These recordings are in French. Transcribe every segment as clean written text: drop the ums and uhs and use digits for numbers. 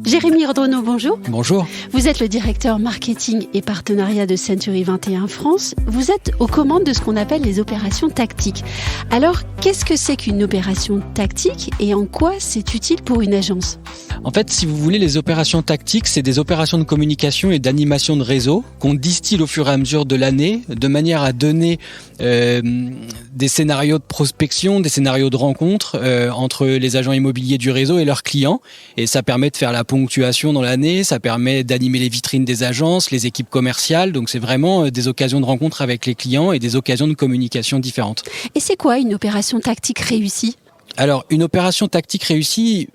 Jérémy Ordronneau, bonjour. Bonjour. Vous êtes le directeur marketing et partenariat de Century 21 France. Vous êtes aux commandes de ce qu'on appelle les opérations tactiques. Alors, qu'est-ce que c'est qu'une opération tactique et en quoi c'est utile pour une agence ? En fait, si vous voulez, les opérations tactiques, c'est des opérations de communication et d'animation de réseau qu'on distille au fur et à mesure de l'année, de manière à donner des scénarios de prospection, des scénarios de rencontre entre les agents immobiliers du réseau et leurs clients. Et ça permet de faire la ponctuation dans l'année, ça permet d'animer les vitrines des agences, les équipes commerciales. Donc c'est vraiment des occasions de rencontre avec les clients et des occasions de communication différentes. Et c'est quoi une opération tactique réussie ? Alors, une opération tactique réussie,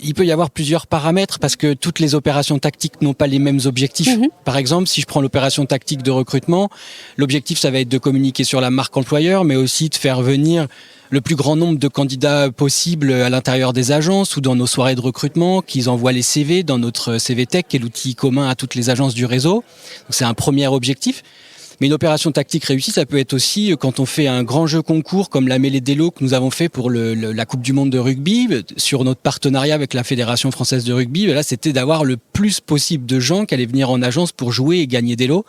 il peut y avoir plusieurs paramètres parce que toutes les opérations tactiques n'ont pas les mêmes objectifs. Par exemple, si je prends l'opération tactique de recrutement, l'objectif, ça va être de communiquer sur la marque employeur, mais aussi de faire venir le plus grand nombre de candidats possible à l'intérieur des agences ou dans nos soirées de recrutement, qu'ils envoient les CV dans notre CV Tech, qui est l'outil commun à toutes les agences du réseau. Donc, c'est un premier objectif. Mais une opération tactique réussie, ça peut être aussi quand on fait un grand jeu concours comme la mêlée d'élo que nous avons fait pour la Coupe du Monde de rugby, sur notre partenariat avec la Fédération française de rugby. Là, c'était d'avoir le plus possible de gens qui allaient venir en agence pour jouer et gagner des lots.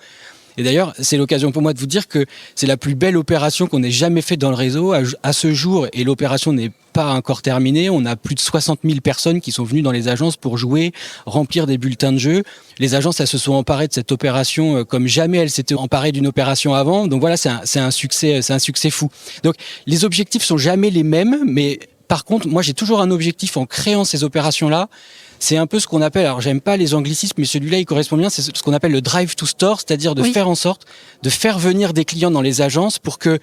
Et d'ailleurs, c'est l'occasion pour moi de vous dire que c'est la plus belle opération qu'on ait jamais faite dans le réseau à ce jour. Et l'opération n'est pas encore terminée. On a plus de 60 000 personnes qui sont venues dans les agences pour jouer, remplir des bulletins de jeu. Les agences, elles se sont emparées de cette opération comme jamais elles s'étaient emparées d'une opération avant. Donc voilà, c'est un succès fou. Donc les objectifs sont jamais les mêmes, mais par contre, moi j'ai toujours un objectif en créant ces opérations-là. C'est un peu ce qu'on appelle, alors j'aime pas les anglicismes, mais celui-là il correspond bien, c'est ce qu'on appelle le drive to store, c'est-à-dire de faire en sorte de faire venir des clients dans les agences pour que,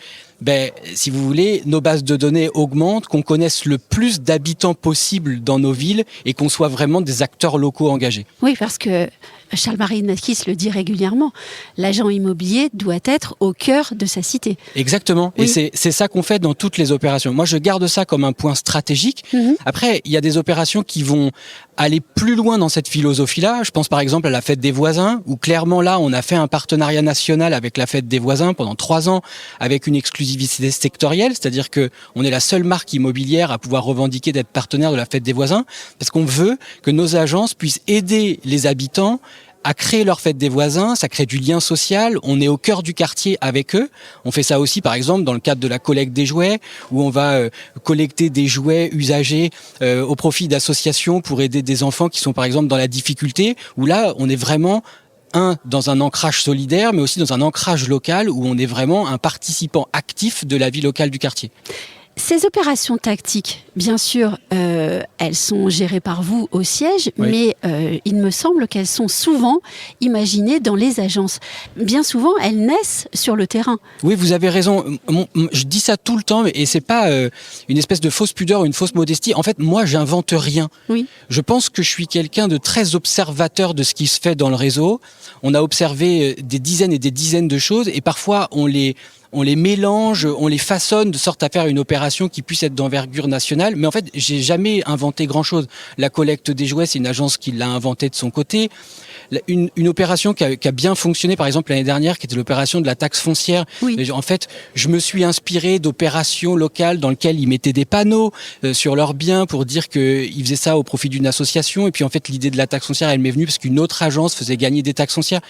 si vous voulez, nos bases de données augmentent, qu'on connaisse le plus d'habitants possible dans nos villes et qu'on soit vraiment des acteurs locaux engagés. Oui, parce que Charles-Marie Nakis le dit régulièrement, l'agent immobilier doit être au cœur de sa cité. Exactement, oui. Et c'est ça qu'on fait dans toutes les opérations. Moi, je garde ça comme un point stratégique. Après, il y a des opérations qui vont aller plus loin dans cette philosophie-là. Je pense par exemple à la Fête des Voisins, où clairement là, on a fait un partenariat national avec la Fête des Voisins pendant 3 ans, avec une exclusivité sectorielle, c'est-à-dire que on est la seule marque immobilière à pouvoir revendiquer d'être partenaire de la Fête des Voisins, parce qu'on veut que nos agences puissent aider les habitants à créer leur fête des voisins, ça crée du lien social, on est au cœur du quartier avec eux. On fait ça aussi par exemple dans le cadre de la collecte des jouets, où on va collecter des jouets usagés au profit d'associations pour aider des enfants qui sont par exemple dans la difficulté, où là on est vraiment dans un ancrage solidaire, mais aussi dans un ancrage local, où on est vraiment un participant actif de la vie locale du quartier. Ces opérations tactiques, bien sûr, elles sont gérées par vous au siège, mais il me semble qu'elles sont souvent imaginées dans les agences. Bien souvent, elles naissent sur le terrain. Oui, vous avez raison. Je dis ça tout le temps, et c'est pas une espèce de fausse pudeur ou une fausse modestie. En fait, moi, j'invente rien. Oui. Je pense que je suis quelqu'un de très observateur de ce qui se fait dans le réseau. On a observé des dizaines et des dizaines de choses, et parfois, on les mélange, on les façonne de sorte à faire une opération qui puisse être d'envergure nationale. Mais en fait, j'ai jamais inventé grand-chose. La collecte des jouets, c'est une agence qui l'a inventé de son côté. Une opération qui a bien fonctionné, par exemple l'année dernière, qui était l'opération de la taxe foncière. Oui. En fait, je me suis inspiré d'opérations locales dans lesquelles ils mettaient des panneaux sur leurs biens pour dire qu'ils faisaient ça au profit d'une association. Et puis en fait, l'idée de la taxe foncière, elle m'est venue parce qu'une autre agence faisait gagner des taxes foncières.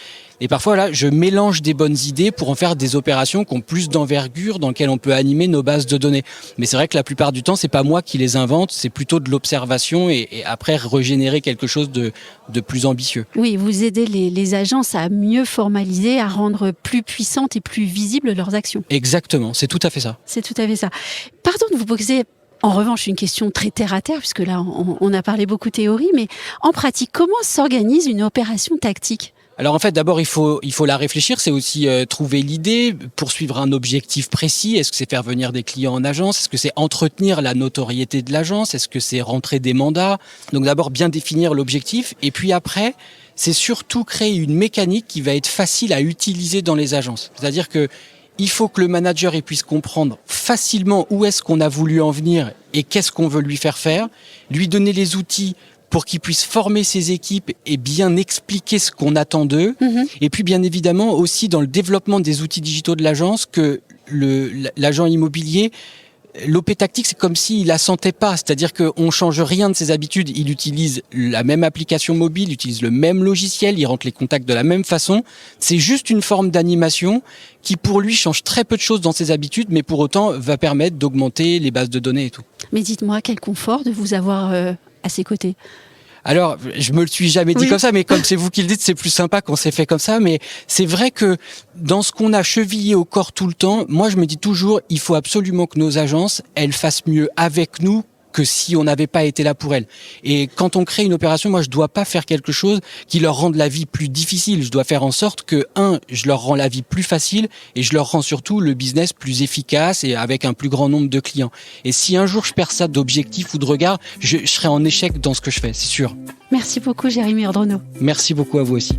Et parfois, là, je mélange des bonnes idées pour en faire des opérations qui ont plus d'envergure, dans lesquelles on peut animer nos bases de données. Mais c'est vrai que la plupart du temps, c'est pas moi qui les invente, c'est plutôt de l'observation et après régénérer quelque chose de plus ambitieux. Oui, vous aidez les agences à mieux formaliser, à rendre plus puissantes et plus visibles leurs actions. Exactement, c'est tout à fait ça. C'est tout à fait ça. Pardon de vous poser en revanche une question très terre-à-terre, puisque là, on a parlé beaucoup théorie, mais en pratique, comment s'organise une opération tactique ? Alors en fait, d'abord, il faut la réfléchir. C'est aussi trouver l'idée, poursuivre un objectif précis. Est-ce que c'est faire venir des clients en agence ? Est-ce que c'est entretenir la notoriété de l'agence ? Est-ce que c'est rentrer des mandats ? Donc d'abord, bien définir l'objectif. Et puis après, c'est surtout créer une mécanique qui va être facile à utiliser dans les agences. C'est-à-dire que il faut que le manager puisse comprendre facilement où est-ce qu'on a voulu en venir et qu'est-ce qu'on veut lui faire, lui donner les outils pour qu'ils puissent former ses équipes et bien expliquer ce qu'on attend d'eux. Et puis bien évidemment aussi dans le développement des outils digitaux de l'agence, que l'agent immobilier l'OP tactique, c'est comme s'il la sentait pas. C'est-à-dire qu'on change rien de ses habitudes. Il utilise la même application mobile, il utilise le même logiciel, il rentre les contacts de la même façon. C'est juste une forme d'animation qui, pour lui, change très peu de choses dans ses habitudes, mais pour autant va permettre d'augmenter les bases de données et tout. Mais dites-moi, quel confort de vous avoir à ses côtés. Alors, je me le suis jamais dit comme ça, mais comme c'est vous qui le dites, c'est plus sympa quand c'est fait comme ça. Mais c'est vrai que dans ce qu'on a chevillé au corps tout le temps, moi je me dis toujours, il faut absolument que nos agences, elles fassent mieux avec nous que si on n'avait pas été là pour elles. Et quand on crée une opération, moi je dois pas faire quelque chose qui leur rende la vie plus difficile. Je dois faire en sorte que, je leur rends la vie plus facile et je leur rends surtout le business plus efficace et avec un plus grand nombre de clients. Et si un jour je perds ça d'objectif ou de regard, je serai en échec dans ce que je fais, c'est sûr. Merci beaucoup, Jérémy Ordronaux. Merci beaucoup à vous aussi.